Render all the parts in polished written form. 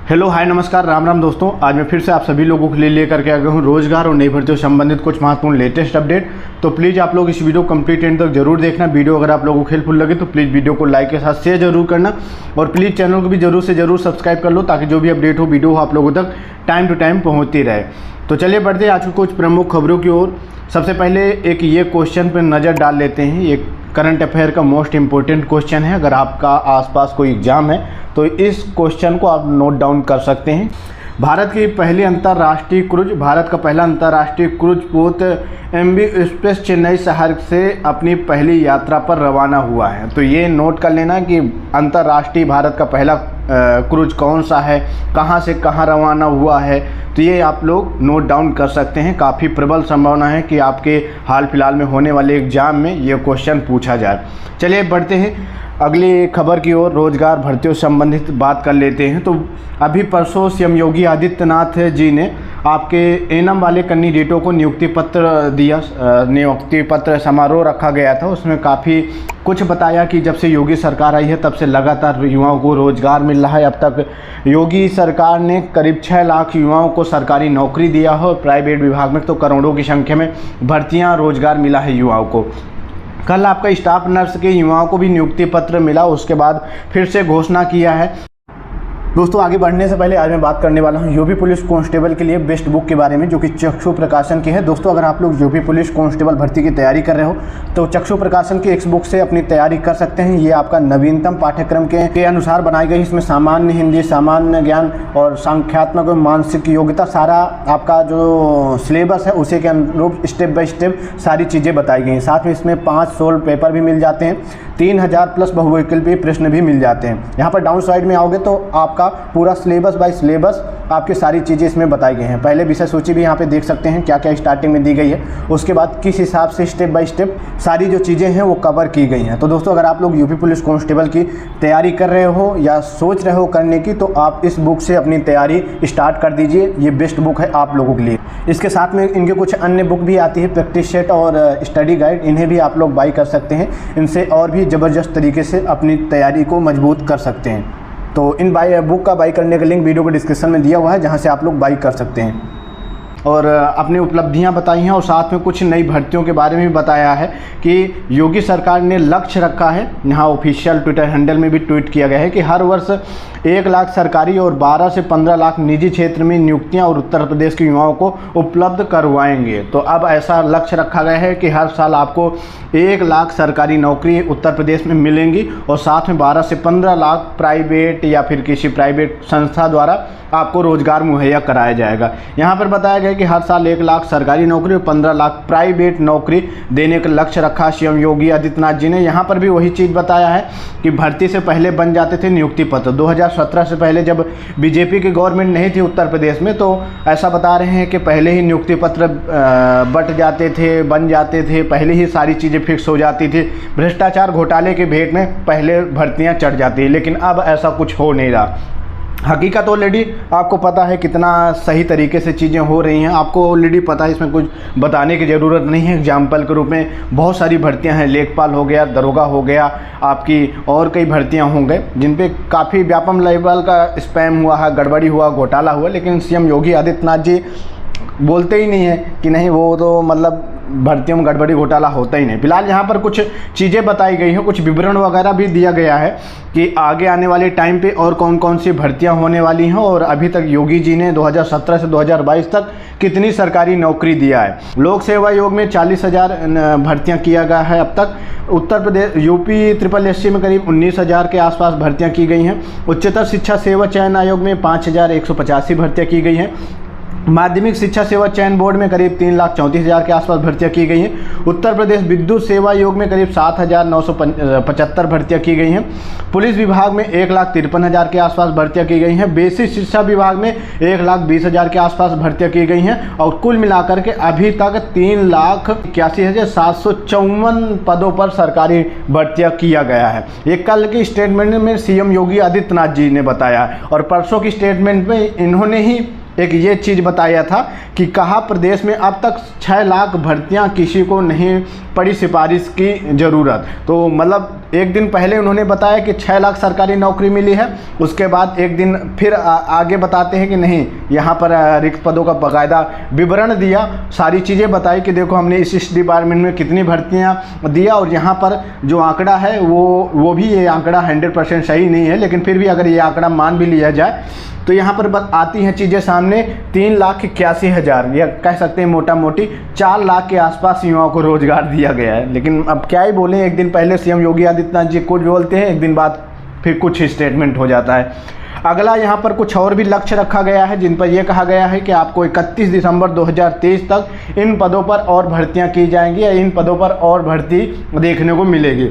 Hello hi नमस्कार राम राम दोस्तों। आज मैं फिर से आप सभी लोगों के लिए लेकर के आ गया हूँ रोजगार और नई भर्तियों से संबंधित कुछ महत्वपूर्ण लेटेस्ट अपडेट। तो प्लीज़ आप लोग इस वीडियो कंप्लीट एंड तक जरूर देखना। वीडियो अगर आप लोगों को हेल्पफुल लगे तो प्लीज़ वीडियो को लाइक के साथ शेयर जरूर करना और प्लीज़ चैनल को भी जरूर से जरूर सब्सक्राइब कर लो ताकि जो भी अपडेट हो वीडियो आप लोगों तक टाइम टू टाइम पहुँचती रहे। तो चलिए बढ़ते हैं आज की कुछ प्रमुख खबरों की ओर। सबसे पहले एक ये क्वेश्चन पर नज़र डाल लेते हैं। ये करंट अफेयर का मोस्ट इम्पोर्टेंट क्वेश्चन है। अगर आपका आसपास कोई एग्ज़ाम है तो इस क्वेश्चन को आप नोट डाउन कर सकते हैं। भारत का पहला अंतर्राष्ट्रीय क्रूज पोत एमवी स्पेस चेन्नई शहर से अपनी पहली यात्रा पर रवाना हुआ है। तो ये नोट कर लेना कि अंतर्राष्ट्रीय भारत का पहला क्रूज कौन सा है, कहाँ से कहाँ रवाना हुआ है। तो ये आप लोग नोट डाउन कर सकते हैं। काफ़ी प्रबल संभावना है कि आपके हाल फिलहाल में होने वाले एग्ज़ाम में ये क्वेश्चन पूछा जाए। चलिए बढ़ते हैं अगली खबर की ओर। रोजगार भर्तियों से संबंधित बात कर लेते हैं। तो अभी परसों सीएम योगी आदित्यनाथ जी ने आपके एनएम वाले कैंडिडेटों को नियुक्ति पत्र दिया। नियुक्ति पत्र समारोह रखा गया था। उसमें काफ़ी कुछ बताया कि जब से योगी सरकार आई है तब से लगातार युवाओं को रोज़गार मिल रहा है। अब तक योगी सरकार ने करीब 6 लाख युवाओं को सरकारी नौकरी दिया हो। प्राइवेट विभाग में तो करोड़ों की संख्या में भर्तियाँ रोज़गार मिला है युवाओं को। कल आपका स्टाफ नर्स के युवाओं को भी नियुक्ति पत्र मिला। उसके बाद फिर से घोषणा किया है। दोस्तों आगे बढ़ने से पहले आज मैं बात करने वाला हूं यूपी पुलिस कांस्टेबल के लिए बेस्ट बुक के बारे में, जो कि चक्षु प्रकाशन की है। दोस्तों अगर आप लोग यूपी पुलिस कांस्टेबल भर्ती की तैयारी कर रहे हो तो चक्षु प्रकाशन की इस बुक से अपनी तैयारी कर सकते हैं। ये आपका नवीनतम पाठ्यक्रम के अनुसार बनाई गई। इसमें सामान्य हिंदी, सामान्य ज्ञान और संख्यात्मक और मानसिक योग्यता, सारा आपका जो सिलेबस है उसी के अनुरूप स्टेप बाय स्टेप सारी चीज़ें बताई गई हैं। साथ में इसमें 5 सोल्व पेपर भी मिल जाते हैं। 3000 प्लस बहुविकल्पीय प्रश्न भी मिल जाते हैं। यहाँ पर डाउन साइड में आओगे तो आपका पूरा सिलेबस बाय सिलेबस आपकी सारी चीज़ें इसमें बताई गई हैं। पहले विषय सूची भी यहाँ पे देख सकते हैं क्या क्या स्टार्टिंग में दी गई है। उसके बाद किस हिसाब से स्टेप बाय स्टेप सारी जो चीज़ें हैं वो कवर की गई हैं। तो दोस्तों अगर आप लोग यूपी पुलिस कांस्टेबल की तैयारी कर रहे हो या सोच रहे हो करने की तो आप इस बुक से अपनी तैयारी स्टार्ट कर दीजिए। ये बेस्ट बुक है आप लोगों के लिए। इसके साथ में इनके कुछ अन्य बुक भी आती है, प्रैक्टिस सेट और स्टडी गाइड। इन्हें भी आप लोग बाई कर सकते हैं। इनसे और भी ज़बरदस्त तरीके से अपनी तैयारी को मजबूत कर सकते हैं। तो इन बुक का बाई करने का लिंक वीडियो को डिस्क्रिप्शन में दिया हुआ है, जहां से आप लोग बाई कर सकते हैं। और अपनी उपलब्धियां बताई हैं और साथ में कुछ नई भर्तियों के बारे में भी बताया है कि योगी सरकार ने लक्ष्य रखा है। यहाँ ऑफिशियल ट्विटर हैंडल में भी ट्वीट किया गया है कि हर वर्ष 1 लाख सरकारी और 12 से 15 लाख निजी क्षेत्र में नियुक्तियां और उत्तर प्रदेश के युवाओं को उपलब्ध करवाएंगे। तो अब ऐसा लक्ष्य रखा गया है कि हर साल आपको 1 लाख सरकारी नौकरी उत्तर प्रदेश में मिलेंगी और साथ में 12 से 15 लाख प्राइवेट या फिर किसी प्राइवेट संस्था द्वारा आपको रोजगार मुहैया कराया जाएगा। यहाँ पर बताया गया कि हर साल 1 लाख सरकारी नौकरी और 15 लाख प्राइवेट नौकरी देने का लक्ष्य रखा सीएम योगी आदित्यनाथ जी ने। यहाँ पर भी वही चीज़ बताया है कि भर्ती से पहले बन जाते थे नियुक्ति पत्र। 2017 से पहले जब बीजेपी की गवर्नमेंट नहीं थी उत्तर प्रदेश में तो ऐसा बता रहे हैं कि पहले ही नियुक्ति पत्र बट जाते थे, बन जाते थे, पहले ही सारी चीज़ें फिक्स हो जाती थी। भ्रष्टाचार घोटाले के भेंट में पहले भर्तियाँ चढ़ जाती है, लेकिन अब ऐसा कुछ हो नहीं रहा। हकीकत ऑलरेडी आपको पता है कितना सही तरीके से चीज़ें हो रही हैं। आपको ऑलरेडी पता है, इसमें कुछ बताने की ज़रूरत नहीं है। एग्जाम्पल के रूप में बहुत सारी भर्तियां हैं। लेखपाल हो गया, दरोगा हो गया, आपकी और कई भर्तियां हों गए जिन पे काफ़ी व्यापक लेवल का स्पैम हुआ है, गड़बड़ी हुआ, घोटाला हुआ। लेकिन सीएम योगी आदित्यनाथ जी बोलते ही नहीं है कि नहीं वो तो मतलब भर्तियों में गड़बड़ी घोटाला होता ही नहीं। फिलहाल यहाँ पर कुछ चीज़ें बताई गई हैं, कुछ विवरण वगैरह भी दिया गया है कि आगे आने वाले टाइम पे और कौन कौन सी भर्तियाँ होने वाली हैं और अभी तक योगी जी ने 2017 से 2022 तक कितनी सरकारी नौकरी दिया है। लोक सेवा आयोग में 40,000 भर्तियाँ किया गया है अब तक। उत्तर प्रदेश यूपी SSSC में करीब 19,000 के आसपास भर्तियाँ की गई हैं। उच्चतर शिक्षा सेवा चयन आयोग में 5,185 भर्तियाँ की गई हैं। माध्यमिक शिक्षा सेवा चयन बोर्ड में करीब 3,34,000 के आसपास भर्तियां की गई हैं। उत्तर प्रदेश विद्युत सेवा आयोग में करीब 7,975 भर्तियां की गई हैं। पुलिस विभाग में 1,53,000 के आसपास भर्तियां की गई हैं। बेसिक शिक्षा विभाग में 1,20,000 के आसपास भर्तियां की गई हैं और कुल मिलाकर के अभी तक 3,81,754 पदों पर सरकारी भर्तियां किया गया है। ये कल की स्टेटमेंट में सीएम योगी आदित्यनाथ जी ने बताया और परसों की स्टेटमेंट में इन्होंने ही एक ये चीज़ बताया था कि कहा प्रदेश में अब तक 6 लाख भर्तियां किसी को नहीं पड़ी सिफारिश की ज़रूरत। तो मतलब एक दिन पहले उन्होंने बताया कि 6 लाख सरकारी नौकरी मिली है, उसके बाद एक दिन फिर आगे बताते हैं कि नहीं, यहाँ पर रिक्त पदों का बाकायदा विवरण दिया, सारी चीज़ें बताई कि देखो हमने इस डिपार्टमेंट में कितनी भर्तियाँ दिया, और यहाँ पर जो आंकड़ा है वो भी ये आंकड़ा 100% सही नहीं है, लेकिन फिर भी अगर ये आंकड़ा मान भी लिया जाए तो यहाँ पर आती हैं चीज़ें सामने। 3,81,000 या कह सकते हैं मोटा मोटी 4 लाख के आसपास युवाओं को रोजगार दिया गया है। लेकिन अब क्या ही बोलें, एक दिन पहले सीएम योगी आदित्यनाथ जी कुछ बोलते हैं, एक दिन बाद फिर कुछ स्टेटमेंट हो जाता है। अगला यहाँ पर कुछ और भी लक्ष्य रखा गया है, जिन पर यह कहा गया है कि आपको 31 दिसंबर 2023 तक इन पदों पर और भर्तियाँ की जाएंगी या इन पदों पर और भर्ती देखने को मिलेगी।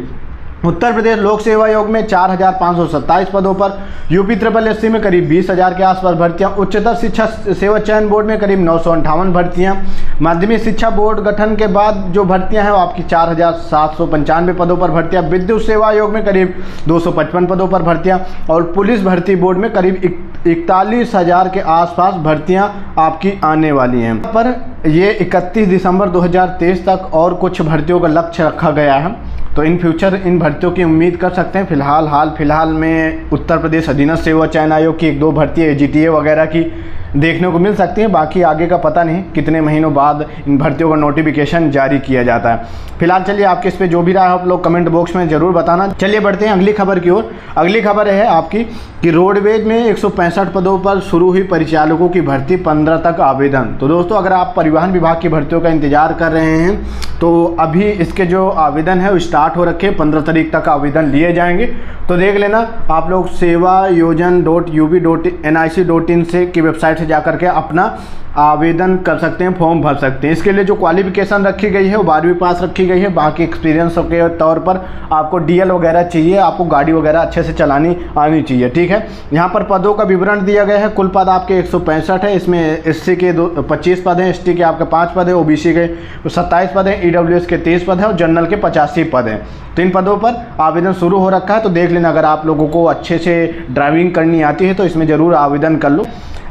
उत्तर प्रदेश लोक सेवा आयोग में 4,527 पदों पर, यूपी SSS में करीब 20,000 के आसपास भर्तियां, उच्चतर शिक्षा सेवा चयन बोर्ड में करीब 958 भर्तियां, माध्यमिक शिक्षा बोर्ड गठन के बाद जो भर्तियां हैं वो आपकी 4,795 पदों पर भर्तियां, विद्युत सेवा आयोग में करीब 255 पदों पर भर्तियां, और पुलिस भर्ती बोर्ड में करीब 41,000 के आसपास भर्तियां आपकी आने वाली हैं। पर ये 31 दिसंबर 2023 तक और कुछ भर्तियों का लक्ष्य रखा गया है, तो इन फ्यूचर इन भर्तियों की उम्मीद कर सकते हैं। फिलहाल में उत्तर प्रदेश अधीनस्थ सेवा चयन आयोग की 1-2 भर्ती AGTA वगैरह की देखने को मिल सकती है, बाकी आगे का पता नहीं कितने महीनों बाद इन भर्तियों का नोटिफिकेशन जारी किया जाता है। फिलहाल चलिए आपके इस पर जो भी रहा है आप लोग कमेंट बॉक्स में ज़रूर बताना। चलिए बढ़ते हैं अगली खबर की ओर। अगली खबर है आपकी कि रोडवेज में 165 पदों पर शुरू हुई परिचालकों की भर्ती, 15 तक आवेदन। तो दोस्तों अगर आप परिवहन विभाग की भर्तियों का इंतजार कर रहे हैं तो अभी इसके जो आवेदन है वो स्टार्ट हो रखे, 15 तारीख तक आवेदन लिए जाएंगे। तो देख लेना आप लोग sevayojan.ub.nic.in से की वेबसाइट से जाकर के अपना आवेदन कर सकते हैं, फॉर्म भर सकते हैं। इसके लिए जो क्वालिफिकेशन रखी गई है वो 12वीं पास रखी गई है। बाकी एक्सपीरियंस के तौर पर आपको DL वगैरह चाहिए, आपको गाड़ी वगैरह अच्छे से चलानी आनी चाहिए, ठीक है। यहाँ पर पदों का विवरण दिया गया है। कुल पद आपके 165 है, इसमें SC के 25 पद हैं, ST के आपके 5 पद हैं, OBC के 27 पद हैं, EWS के 23 पद हैं और जनरल के 85 पद हैं। तो इन पदों पर आवेदन शुरू हो रखा है। तो देख लेना, अगर आप लोगों को अच्छे से ड्राइविंग करनी आती है तो इसमें ज़रूर आवेदन कर लो।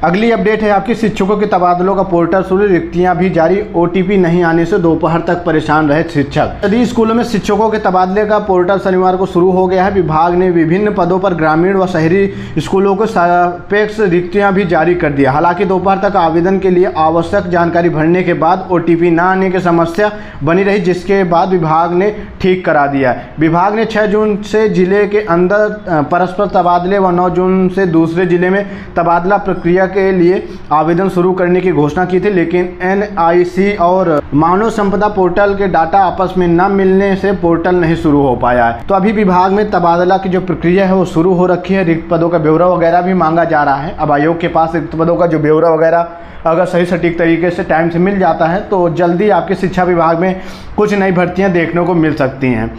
अगली अपडेट है आपकी शिक्षकों के तबादलों का पोर्टल शुरू, रिक्तियां भी जारी, OTP नहीं आने से दोपहर तक परेशान रहे शिक्षक। सभी स्कूलों में शिक्षकों के तबादले का पोर्टल शनिवार को शुरू हो गया है। विभाग ने विभिन्न पदों पर ग्रामीण व शहरी स्कूलों को सापेक्ष रिक्तियां भी जारी कर दिया। हालांकि दोपहर तक आवेदन के लिए आवश्यक जानकारी भरने के बाद OTP न आने की समस्या बनी रही, जिसके बाद विभाग ने ठीक करा दिया। विभाग ने 6 जून से जिले के अंदर परस्पर तबादले व 9 जून से दूसरे जिले में तबादला प्रक्रिया के लिए आवेदन शुरू करने की घोषणा की थी, लेकिन NIC और मानव संपदा पोर्टल के डाटा आपस में न मिलने से पोर्टल नहीं शुरू हो पाया है। तो अभी विभाग में तबादला की जो प्रक्रिया है वो शुरू हो रखी है। रिक्त पदों का ब्यौरा वगैरह भी मांगा जा रहा है। अब आयोग के पास रिक्त पदों का जो ब्यौरा वगैरह अगर सही सटीक तरीके से टाइम से मिल जाता है तो जल्दी आपके शिक्षा विभाग में कुछ नई भर्तियां देखने को मिल सकती हैं।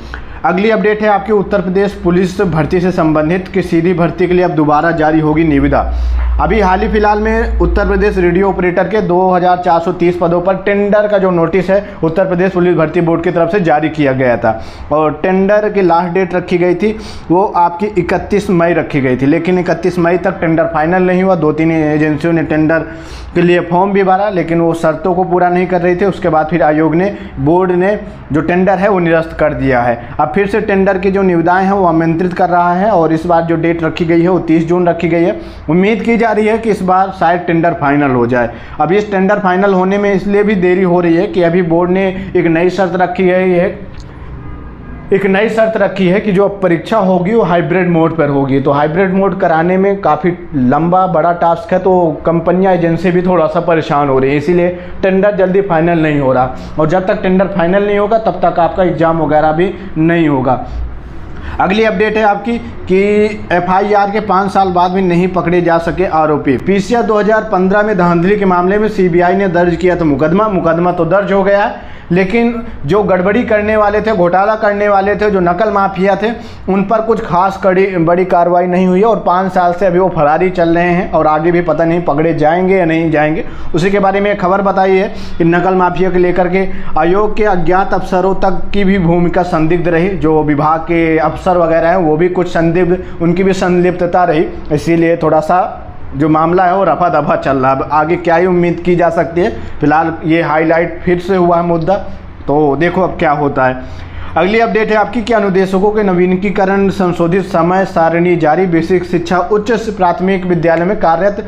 अगली अपडेट है आपकी उत्तर प्रदेश पुलिस भर्ती से संबंधित कि सीधी भर्ती के लिए अब दोबारा जारी होगी निविदा। अभी हाल ही फिलहाल में उत्तर प्रदेश रेडियो ऑपरेटर के 2,430 पदों पर टेंडर का जो नोटिस है उत्तर प्रदेश पुलिस भर्ती बोर्ड की तरफ से जारी किया गया था, और टेंडर की लास्ट डेट रखी गई थी वो आपकी 31 मई रखी गई थी, लेकिन 31 मई तक टेंडर फाइनल नहीं हुआ। 2-3 एजेंसियों ने टेंडर के लिए फॉर्म भी भरा, लेकिन वो शर्तों को पूरा नहीं कर रही थी। उसके बाद फिर आयोग ने, बोर्ड ने जो टेंडर है वो निरस्त कर दिया है। अब फिर से टेंडर की जो निविदाएं हैं वो आमंत्रित कर रहा है, और इस बार जो डेट रखी गई है वो 30 जून रखी गई है। उम्मीद की जा रही है कि इस बार शायद टेंडर फाइनल हो जाए। अब इस टेंडर फाइनल होने में इसलिए भी देरी हो रही है कि अभी बोर्ड ने एक नई शर्त रखी है कि जो परीक्षा होगी वो हाइब्रिड मोड पर होगी। तो हाइब्रिड मोड कराने में काफ़ी लंबा बड़ा टास्क है, तो कंपनियां एजेंसी भी थोड़ा सा परेशान हो रही है, इसीलिए टेंडर जल्दी फाइनल नहीं हो रहा। और जब तक टेंडर फाइनल नहीं होगा तब तक आपका एग्ज़ाम वगैरह भी नहीं होगा। अगली अपडेट है आपकी कि FIR के 5 साल बाद भी नहीं पकड़े जा सके आरोपी। PCR 2015 में धांधली के मामले में CBI ने दर्ज किया था मुकदमा तो दर्ज हो गया है, लेकिन जो गड़बड़ी करने वाले थे, घोटाला करने वाले थे, जो नकल माफिया थे, उन पर कुछ खास बड़ी कार्रवाई नहीं हुई है, और 5 साल से अभी वो फरारी चल रहे हैं, और आगे भी पता नहीं पकड़े जाएंगे या नहीं जाएंगे। उसी के बारे में एक खबर बताई है कि नकल माफिया को लेकर के आयोग के अज्ञात अफसरों तक की भी भूमिका संदिग्ध रही। जो विभाग के अफसर वगैरह हैं वो भी कुछ संदिग्ध, उनकी भी संलिप्तता रही, इसीलिए थोड़ा सा जो मामला है वो रफा दफा चल रहा है। अब आगे क्या ही उम्मीद की जा सकती है। फिलहाल ये हाईलाइट फिर से हुआ है मुद्दा, तो देखो अब क्या होता है। अगली अपडेट है आपकी कि अनुदेशकों के नवीनीकरण संशोधित समय सारणी जारी। बेसिक शिक्षा उच्च प्राथमिक विद्यालय में कार्यरत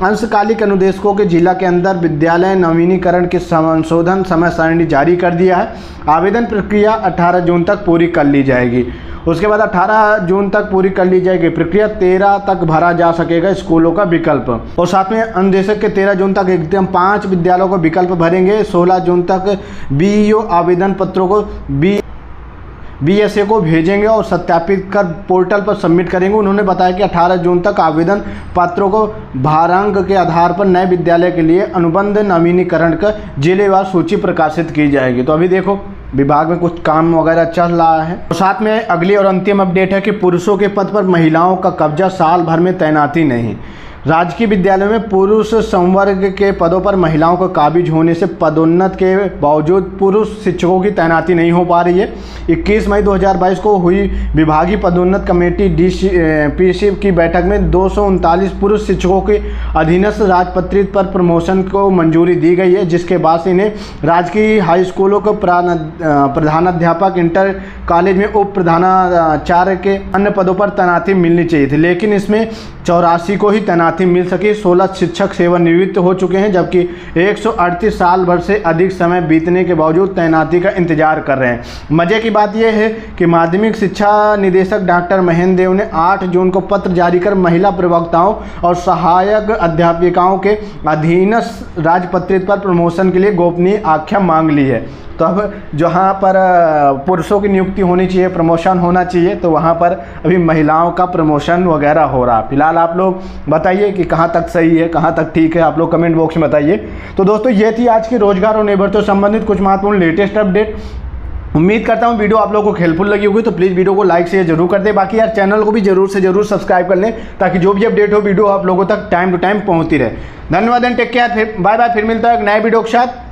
अंशकालिक अनुदेशकों के जिला के अंदर विद्यालय नवीनीकरण के संशोधन समय सारणी जारी कर दिया है। आवेदन प्रक्रिया 18 जून तक पूरी कर ली जाएगी। उसके बाद 18 जून तक पूरी कर ली जाएगी प्रक्रिया। 13 तक भरा जा सकेगा स्कूलों का विकल्प। और साथ में अनुदेशक के 13 जून तक एकदम 5 विद्यालयों को विकल्प भरेंगे। 16 जून तक बीईओ आवेदन पत्रों को बीएसए को भेजेंगे और सत्यापित कर पोर्टल पर सबमिट करेंगे। उन्होंने बताया कि 18 जून तक आवेदन पत्रों को भारांक के आधार पर नए विद्यालय के लिए अनुबंध नवीनीकरण का जिलेवार सूची प्रकाशित की जाएगी। तो अभी देखो विभाग में कुछ काम वगैरह चल रहा है। और साथ में अगली और अंतिम अपडेट है कि पुरुषों के पद पर महिलाओं का कब्जा, साल भर में तैनाती नहीं। राजकीय विद्यालयों में पुरुष संवर्ग के पदों पर महिलाओं को काबिज होने से पदोन्नत के बावजूद पुरुष शिक्षकों की तैनाती नहीं हो पा रही है। 21 मई 2022 को हुई विभागीय पदोन्नत कमेटी पीसी की बैठक में 239 पुरुष शिक्षकों के अधीनस्थ राजपत्रित पर प्रमोशन को मंजूरी दी गई है, जिसके बाद इन्हें राजकीय हाई स्कूलों को प्रधानाध्यापक, इंटर कॉलेज में उप प्रधानाचार्य के अन्य पदों पर तैनाती मिलनी चाहिए थी, लेकिन इसमें 84 को ही तैनाती मिल सकी। 16 शिक्षक सेवानिवृत्त हो चुके हैं, जबकि 138 साल भर से अधिक समय बीतने के बावजूद तैनाती का इंतजार कर रहे हैं। मजे की बात यह है कि माध्यमिक शिक्षा निदेशक डॉक्टर महेंद्र देव ने 8 जून को पत्र जारी कर महिला प्रवक्ताओं और सहायक अध्यापिकाओं के अधीनस्थ राजपत्रित पर प्रमोशन के लिए गोपनीय आज्ञा मांग ली है। तो अब जहाँ पर पुरुषों की नियुक्ति होनी चाहिए, प्रमोशन होना चाहिए, तो वहाँ पर अभी महिलाओं का प्रमोशन वगैरह हो रहा है। फिलहाल आप लोग बताइए कि कहाँ तक सही है, कहाँ तक ठीक है, आप लोग कमेंट बॉक्स में बताइए। तो दोस्तों ये थी आज की रोजगार और नियोजन संबंधित कुछ महत्वपूर्ण लेटेस्ट अपडेट। उम्मीद करता हूँ वीडियो आप लोगों को हेल्पफुल लगी होगी, तो प्लीज़ वीडियो को लाइक शेयर जरूर कर दें। बाकी यार चैनल को भी जरूर से जरूर सब्सक्राइब कर लें, ताकि जो भी अपडेट हो वीडियो आप लोगों तक टाइम टू टाइम पहुँचती रहे। धन्यवाद एंड टेक केयर। फिर बाय बाय। फिर मिलता है एक नए वीडियो के साथ।